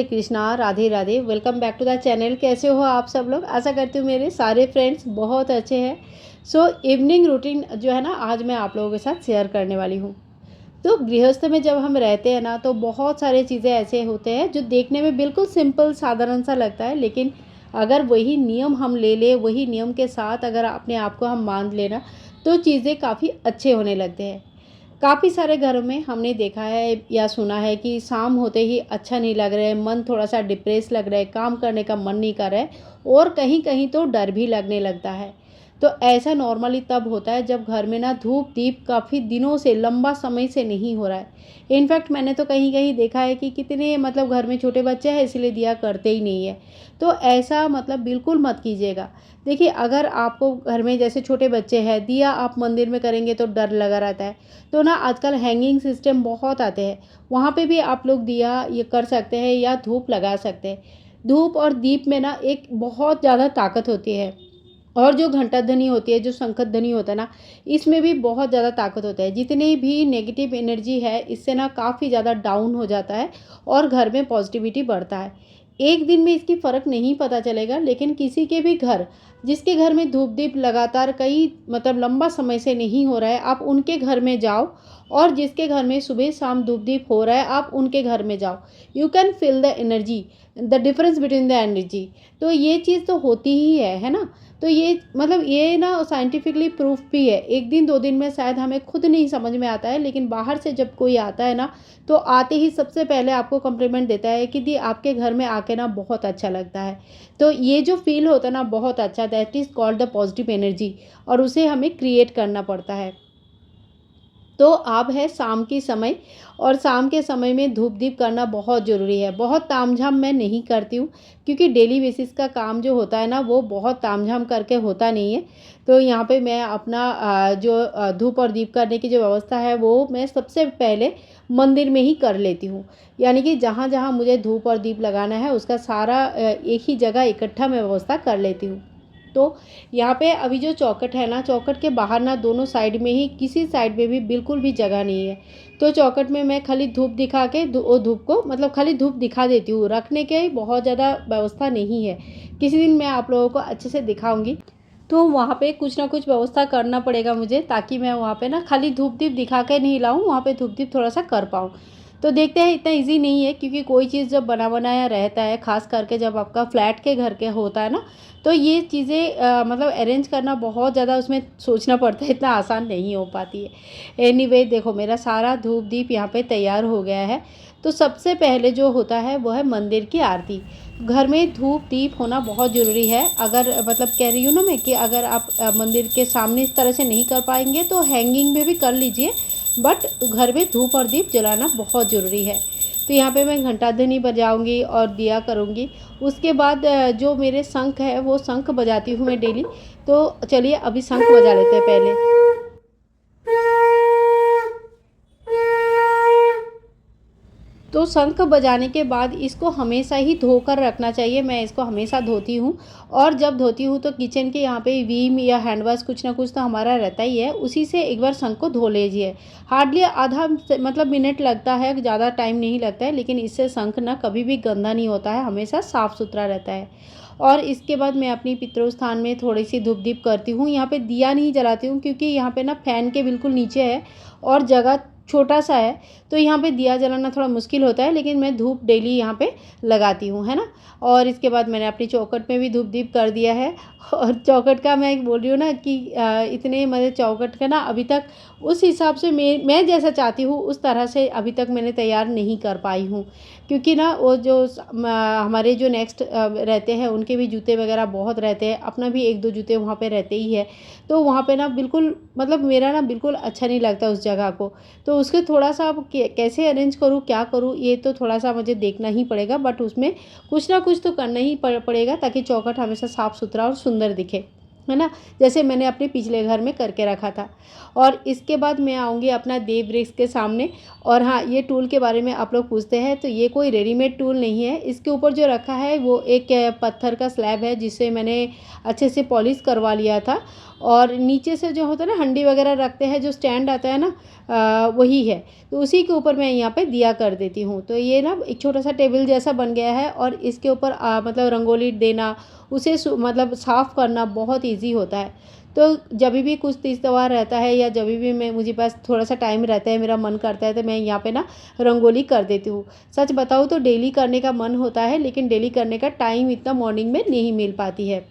Hare Krishna, Radhe Radhe. Welcome back to the channel. कैसे हो आप सब लोग? आशा करती हूँ मेरे सारे फ्रेंड्स बहुत अच्छे हैं। इवनिंग रूटीन जो है ना, आज मैं आप लोगों के साथ शेयर करने वाली हूँ। तो गृहस्थ में जब हम रहते हैं ना, तो बहुत सारे चीज़ें ऐसे होते हैं जो देखने में बिल्कुल सिंपल साधारण सा लगता है, लेकिन अगर वही नियम हम ले लें, वही नियम के साथ अगर अपने आप को हम मान लेना, तो चीज़ें काफ़ी अच्छे होने लगते हैं। काफ़ी सारे घरों में हमने देखा है या सुना है कि शाम होते ही अच्छा नहीं लग रहा है, मन थोड़ा सा डिप्रेस लग रहा है, काम करने का मन नहीं कर रहा है और कहीं कहीं तो डर भी लगने लगता है। तो ऐसा नॉर्मली तब होता है जब घर में ना धूप दीप काफ़ी दिनों से, लंबा समय से नहीं हो रहा है। इनफैक्ट मैंने तो कहीं कहीं देखा है कि कितने मतलब घर में छोटे बच्चे हैं इसलिए दिया करते ही नहीं है। तो ऐसा मतलब बिल्कुल मत कीजिएगा। देखिए, अगर आपको घर में जैसे छोटे बच्चे हैं, दिया आप मंदिर में करेंगे तो डर लगा रहता है। तो ना आजकल हैंगिंग सिस्टम बहुत आते हैं, वहाँ पे भी आप लोग दिया ये कर सकते हैं या धूप लगा सकते हैं। धूप और दीप में ना एक बहुत ज़्यादा ताकत होती है, और जो घंटा ध्वनि होती है, जो शंखत ध्वनि होता है ना, इसमें भी बहुत ज़्यादा ताकत होता है। जितनी भी नेगेटिव एनर्जी है, इससे ना काफ़ी ज़्यादा डाउन हो जाता है और घर में पॉजिटिविटी बढ़ता है। एक दिन में इसकी फ़र्क नहीं पता चलेगा, लेकिन किसी के भी घर, जिसके घर में धूप दीप लगातार कई मतलब लंबा समय से नहीं हो रहा है, आप उनके घर में जाओ, और जिसके घर में सुबह शाम धूप दीप हो रहा है, आप उनके घर में जाओ। You can feel the energy, the difference between the energy. तो ये चीज़ तो होती ही है ना। तो ये मतलब ये ना साइंटिफिकली प्रूफ भी है। एक दिन दो दिन में शायद हमें खुद नहीं समझ में आता है, लेकिन बाहर से जब कोई आता है ना, तो आते ही सबसे पहले आपको कॉम्प्लीमेंट देता है कि दी आपके घर में आके ना बहुत अच्छा लगता है। तो ये जो फील होता है ना बहुत अच्छा, that is called the positive energy, और उसे हमें क्रिएट करना पड़ता है। तो अब है शाम की समय, और शाम के समय में धूप दीप करना बहुत ज़रूरी है। बहुत तामझाम मैं नहीं करती हूँ, क्योंकि डेली बेसिस का काम जो होता है ना, वो बहुत तामझाम करके होता नहीं है। तो यहाँ पे मैं अपना धूप और दीप करने की जो व्यवस्था है, वो मैं सबसे पहले मंदिर में ही कर लेती हूँ। यानी कि जहाँ जहाँ मुझे धूप और दीप लगाना है, उसका सारा एक ही जगह इकट्ठा मैं व्यवस्था कर लेती हूँ। तो यहाँ पे अभी जो चौखट है ना, चौखट के बाहर ना दोनों साइड में ही, किसी साइड में भी बिल्कुल भी जगह नहीं है। तो चौखट में मैं खाली धूप दिखा के वो धूप को मतलब खाली धूप दिखा देती हूँ, रखने के बहुत ज़्यादा व्यवस्था नहीं है। किसी दिन मैं आप लोगों को अच्छे से दिखाऊंगी। तो वहाँ पे कुछ ना कुछ व्यवस्था करना पड़ेगा मुझे, ताकि मैं वहाँ पे ना खाली धूप दीप दिखा के नहीं लाऊँ, वहाँ पे धूप दीप थोड़ा सा कर पाऊँ। तो देखते हैं, इतना इजी नहीं है, क्योंकि कोई चीज़ जब बना बनाया रहता है, खास करके जब आपका फ्लैट के घर के होता है ना, तो ये चीज़ें मतलब अरेंज करना बहुत ज़्यादा उसमें सोचना पड़ता है, इतना आसान नहीं हो पाती है। एनीवे देखो, मेरा सारा धूप दीप यहाँ पे तैयार हो गया है। तो सबसे पहले जो होता है वो है मंदिर की आरती। घर में धूप दीप होना बहुत ज़रूरी है। अगर मतलब कह रही हूँ ना मैं कि अगर आप मंदिर के सामने इस तरह से नहीं कर पाएंगे तो हैंगिंग में भी कर लीजिए, बट घर में धूप और दीप जलाना बहुत ज़रूरी है। तो यहाँ पे मैं घंटा ध्वनि बजाऊँगी और दिया करूँगी। उसके बाद जो मेरे शंख है, वो शंख बजाती हूँ मैं डेली। तो चलिए अभी शंख बजा लेते हैं पहले। तो शंख बजाने के बाद इसको हमेशा ही धोकर रखना चाहिए। मैं इसको हमेशा धोती हूँ, और जब धोती हूँ तो किचन के यहाँ पे विम या हैंड वॉश कुछ ना कुछ तो हमारा रहता ही है, उसी से एक बार शंख को धो लीजिए। हार्डली आधा मतलब मिनट लगता है, ज़्यादा टाइम नहीं लगता है, लेकिन इससे शंख ना कभी भी गंदा नहीं होता है, हमेशा साफ़ सुथरा रहता है। और इसके बाद मैं अपनी पितरों स्थान में थोड़ी सी धूप दीप करती हूँ। यहाँ पे दिया नहीं जलाती हूँ, क्योंकि यहाँ पे ना फैन के बिल्कुल नीचे है और जगह छोटा सा है, तो यहाँ पे दिया जलाना थोड़ा मुश्किल होता है, लेकिन मैं धूप डेली यहाँ पे लगाती हूँ, है ना। और इसके बाद मैंने अपनी चौखट में भी धूप दीप कर दिया है। और चौखट का मैं बोल रही हूँ ना कि इतने मेरे चौखट का ना अभी तक उस हिसाब से मैं जैसा चाहती हूँ उस तरह से अभी तक मैंने तैयार नहीं कर पाई हूँ, क्योंकि ना वो जो हमारे जो नेक्स्ट रहते हैं उनके भी जूते वगैरह बहुत रहते हैं, अपना भी एक दो जूते वहाँ पे रहते ही है। तो वहाँ पे ना बिल्कुल मतलब मेरा ना बिल्कुल अच्छा नहीं लगता उस जगह को। तो उसके थोड़ा सा अब कैसे अरेंज करूँ, क्या करूँ, ये तो थोड़ा सा मुझे देखना ही पड़ेगा, बट उसमें कुछ ना कुछ तो करना ही पड़ेगा, ताकि चौखट हमेशा साफ़ सुथरा और सुंदर दिखे। है ना, जैसे मैंने अपने पिछले घर में करके रखा था। और इसके बाद मैं आऊँगी अपना देव वृक्ष के सामने। और हाँ, ये टूल के बारे में आप लोग पूछते हैं, तो ये कोई रेडीमेड टूल नहीं है। इसके ऊपर जो रखा है वो एक पत्थर का स्लैब है, जिसे मैंने अच्छे से पॉलिश करवा लिया था। और नीचे से जो होता है ना, हंडी वगैरह रखते हैं, जो स्टैंड आता है ना, वही है। तो उसी के ऊपर मैं यहाँ पे दिया कर देती हूँ। तो ये ना एक छोटा सा टेबल जैसा बन गया है, और इसके ऊपर मतलब रंगोली देना, उसे मतलब साफ़ करना बहुत ईजी होता है। तो जब भी कुछ तीज त्योहार रहता है, या जब भी मैं मुझे पास थोड़ा सा टाइम रहता है, मेरा मन करता है, तो मैं यहाँ पे ना रंगोली कर देती हूँ। सच बताऊँ तो डेली करने का मन होता है, लेकिन डेली करने का टाइम इतना मॉर्निंग में नहीं मिल पाती है।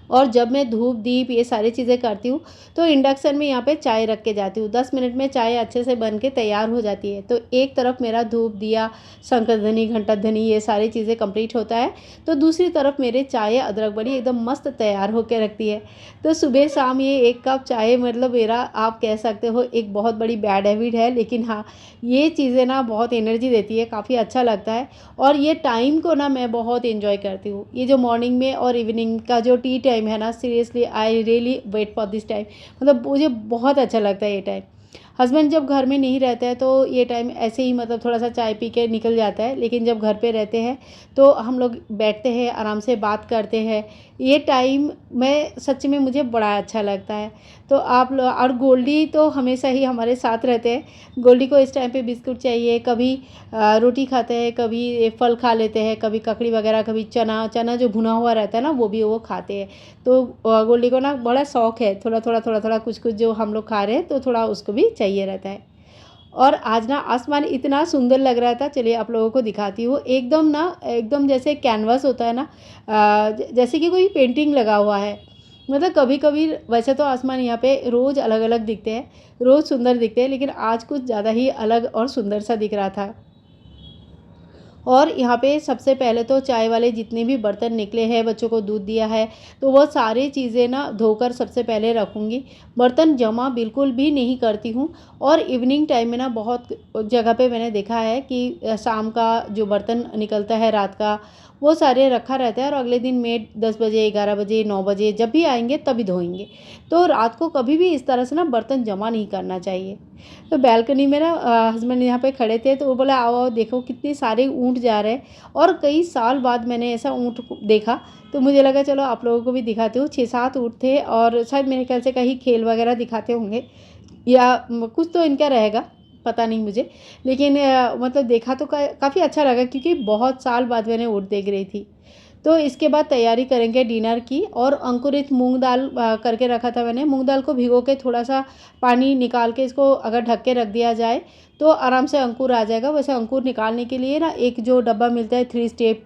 और जब मैं धूप दीप ये सारी चीज़ें करती हूँ, तो इंडक्शन में यहाँ पे चाय रख के जाती हूँ। 10 मिनट में चाय अच्छे से बन के तैयार हो जाती है। तो एक तरफ मेरा धूप दिया, शंखध्वनि, घंटाध्वनि, ये सारी चीज़ें कंप्लीट होता है, तो दूसरी तरफ मेरे चाय अदरक बड़ी एकदम मस्त तैयार होकर रखती है। तो सुबह शाम ये 1 कप चाय मतलब मेरा, आप कह सकते हो, एक बहुत बड़ी बैड हैबिट है, लेकिन हाँ, ये चीज़ें ना बहुत एनर्जी देती है, काफ़ी अच्छा लगता है। और ये टाइम को ना मैं बहुत एंजॉय करती हूँ। ये जो मॉर्निंग में और इवनिंग का जो टी टाइम है ना, seriously I really wait for this time. मतलब मुझे बहुत अच्छा लगता है ये टाइम। हस्बैंड जब घर में नहीं रहते हैं, तो ये टाइम ऐसे ही मतलब थोड़ा सा चाय पी के निकल जाता है, लेकिन जब घर पे रहते हैं तो हम लोग बैठते हैं, आराम से बात करते हैं। ये टाइम मैं सच में, मुझे बड़ा अच्छा लगता है। तो आप लोग, और गोल्डी तो हमेशा ही हमारे साथ रहते हैं। गोल्डी को इस टाइम पे बिस्कुट चाहिए, कभी रोटी खाते हैं, कभी फल खा लेते हैं, कभी ककड़ी वगैरह, कभी चना, चना जो भुना हुआ रहता है ना, वो भी वो खाते हैं। तो गोल्डी को ना बड़ा शौक है, थोड़ा कुछ कुछ जो हम लोग खा रहे हैं, तो थोड़ा उसको भी चाहिए रहता है। और आज ना आसमान इतना सुंदर लग रहा था, चलिए आप लोगों को दिखाती हूँ। एकदम ना, एकदम जैसे कैनवास होता है ना, जैसे कि कोई पेंटिंग लगा हुआ है। मतलब कभी कभी वैसे तो आसमान यहाँ पे रोज़ अलग अलग दिखते हैं, रोज़ सुंदर दिखते हैं, लेकिन आज कुछ ज़्यादा ही अलग और सुंदर सा दिख रहा था। और यहाँ पे सबसे पहले तो चाय वाले जितने भी बर्तन निकले हैं, बच्चों को दूध दिया है, तो वह सारी चीज़ें ना धोकर सबसे पहले रखूँगी। बर्तन जमा बिल्कुल भी नहीं करती हूँ। और इवनिंग टाइम में ना बहुत जगह पे मैंने देखा है कि शाम का जो बर्तन निकलता है रात का, वो सारे रखा रहता है, और अगले दिन मेड 10 बजे, 11 बजे, 9 बजे जब भी आएंगे तभी धोएंगे। तो रात को कभी भी इस तरह से ना बर्तन जमा नहीं करना चाहिए। तो बालकनी में ना हस्बैंड यहाँ पे खड़े थे, तो वो बोला, आओ आओ देखो कितने सारे ऊँट जा रहे हैं। और कई साल बाद मैंने ऐसा ऊँट देखा, तो मुझे लगा चलो आप लोगों को भी दिखाती हूँ। 6-7 ऊँट थे, और शायद मेरे ख्याल से कहीं खेल वगैरह दिखाते होंगे, या कुछ तो इनका रहेगा, पता नहीं मुझे। लेकिन मतलब देखा तो काफ़ी अच्छा लगा, क्योंकि बहुत साल बाद मैंने ऊँट देख रही थी। तो इसके बाद तैयारी करेंगे डिनर की। और अंकुरित मूंग दाल करके रखा था मैंने। मूंग दाल को भिगो के थोड़ा सा पानी निकाल के, इसको अगर ढक के रख दिया जाए तो आराम से अंकुर आ जाएगा। वैसे अंकुर निकालने के लिए ना एक जो डब्बा मिलता है 3 स्टेप,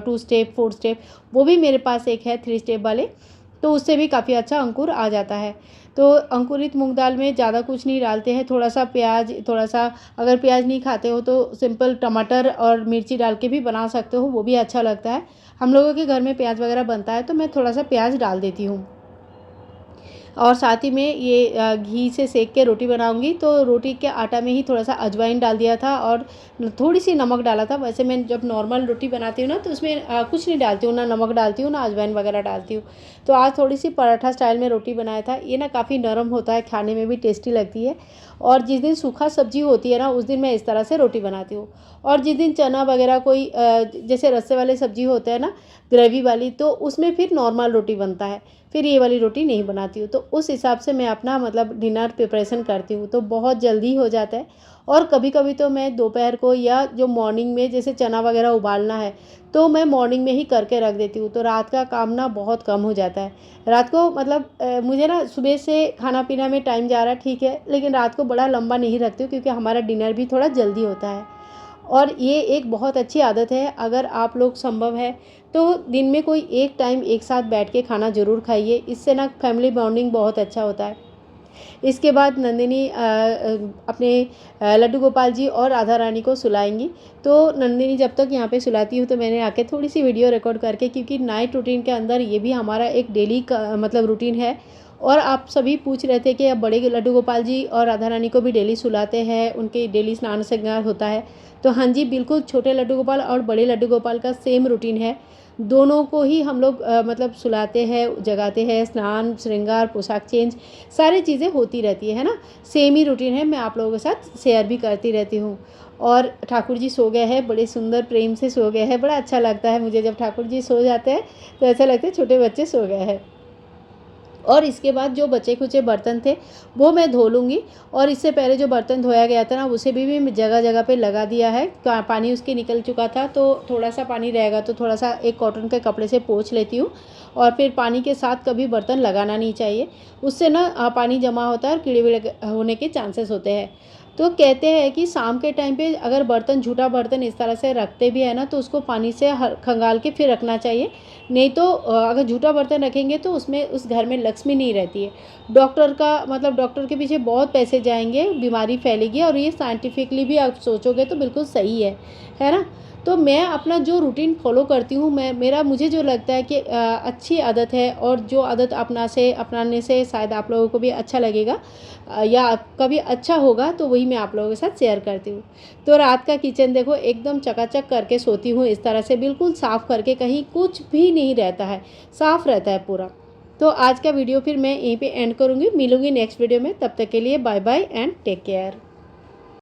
2 स्टेप, 4 स्टेप, वो भी मेरे पास एक है 3 स्टेप वाले, तो उससे भी काफ़ी अच्छा अंकुर आ जाता है। तो अंकुरित मूंग दाल में ज़्यादा कुछ नहीं डालते हैं, थोड़ा सा प्याज, थोड़ा सा, अगर प्याज नहीं खाते हो तो सिंपल टमाटर और मिर्ची डाल के भी बना सकते हो, वो भी अच्छा लगता है। हम लोगों के घर में प्याज वगैरह बनता है, तो मैं थोड़ा सा प्याज डाल देती हूँ। और साथ ही में ये घी से सेक के रोटी बनाऊंगी, तो रोटी के आटा में ही थोड़ा सा अजवाइन डाल दिया था, और थोड़ी सी नमक डाला था। वैसे मैं जब नॉर्मल रोटी बनाती हूँ ना, तो उसमें कुछ नहीं डालती हूँ, ना नमक डालती हूँ, ना अजवाइन वगैरह डालती हूँ। तो आज थोड़ी सी पराठा स्टाइल में रोटी बनाया था। ये ना काफ़ी नरम होता है, खाने में भी टेस्टी लगती है। और जिस दिन सूखा सब्जी होती है ना, उस दिन मैं इस तरह से रोटी बनाती हूँ। और जिस दिन चना वगैरह कोई जैसे रस्से वाले सब्जी होते हैं ना, ग्रेवी वाली, तो उसमें फिर नॉर्मल रोटी बनता है, फिर ये वाली रोटी नहीं बनाती हूँ। तो उस हिसाब से मैं अपना मतलब डिनर प्रिपरेशन करती हूँ, तो बहुत जल्दी हो जाता है। और कभी कभी तो मैं दोपहर को, या जो मॉर्निंग में जैसे चना वगैरह उबालना है, तो मैं मॉर्निंग में ही करके रख देती हूँ, तो रात का काम ना बहुत कम हो जाता है। रात को मतलब मुझे ना सुबह से खाना पीना में टाइम जा रहा है, ठीक है, लेकिन रात को बड़ा लंबा नहीं रखती हूँ, क्योंकि हमारा डिनर भी थोड़ा जल्दी होता है। और ये एक बहुत अच्छी आदत है। अगर आप लोग संभव है तो दिन में कोई एक टाइम एक साथ बैठ के खाना ज़रूर खाइए, इससे ना फैमिली बॉन्डिंग बहुत अच्छा होता है। इसके बाद नंदिनी अपने लड्डू गोपाल जी और राधा रानी को सुलाएंगी। तो नंदिनी जब तक यहाँ पे सुलाती हूँ, तो मैंने आके थोड़ी सी वीडियो रिकॉर्ड करके, क्योंकि नाइट रूटीन के अंदर ये भी हमारा एक डेली का मतलब रूटीन है, और आप सभी पूछ रहे थे कि अब बड़े लड्डू गोपाल जी और राधा रानी को भी डेली सुलाते हैं, उनके डेली स्नान श्रृंगार होता है। तो हाँ जी, बिल्कुल छोटे लड्डू गोपाल और बड़े लड्डू गोपाल का सेम रूटीन है। दोनों को ही हम लोग मतलब सुलाते हैं, जगाते हैं, स्नान श्रृंगार, पोशाक चेंज, सारी चीज़ें होती रहती है ना। सेम ही रूटीन है, मैं आप लोगों के साथ शेयर भी करती रहती हूँ। और ठाकुर जी सो गए हैं, बड़े सुंदर प्रेम से सो गए हैं। बड़ा अच्छा लगता है मुझे जब ठाकुर जी सो जाते हैं, तो ऐसा लगता है छोटे बच्चे सो गए हैं। और इसके बाद जो बचे खुचे बर्तन थे वो मैं धो लूँगी। और इससे पहले जो बर्तन धोया गया था ना, उसे भी जगह जगह पे लगा दिया है। पानी उसके निकल चुका था, तो थोड़ा सा पानी रहेगा तो थोड़ा सा एक कॉटन के कपड़े से पोंछ लेती हूँ। और फिर पानी के साथ कभी बर्तन लगाना नहीं चाहिए, उससे ना पानी जमा होता है और कीड़े वीड़े होने के चांसेस होते हैं। तो कहते हैं कि शाम के टाइम पे अगर बर्तन, झूठा बर्तन इस तरह से रखते भी है ना, तो उसको पानी से खंगाल के फिर रखना चाहिए। नहीं तो अगर झूठा बर्तन रखेंगे तो उसमें उस घर में लक्ष्मी नहीं रहती है। डॉक्टर का मतलब डॉक्टर के पीछे बहुत पैसे जाएंगे, बीमारी फैलेगी। और ये साइंटिफिकली भी आप सोचोगे तो बिल्कुल सही है ना। तो मैं अपना जो रूटीन फॉलो करती हूँ, मुझे जो लगता है कि अच्छी आदत है, और जो आदत अपनाने से शायद आप लोगों को भी अच्छा लगेगा या कभी अच्छा होगा, तो वही मैं आप लोगों के साथ शेयर करती हूँ। तो रात का किचन देखो एकदम चकाचक करके सोती हूँ, इस तरह से बिल्कुल साफ़ करके, कहीं कुछ भी नहीं रहता है, साफ़ रहता है पूरा। तो आज का वीडियो फिर मैं यहीं पे एंड करूँगी। मिलूँगी नेक्स्ट वीडियो में, तब तक के लिए bye bye and take care.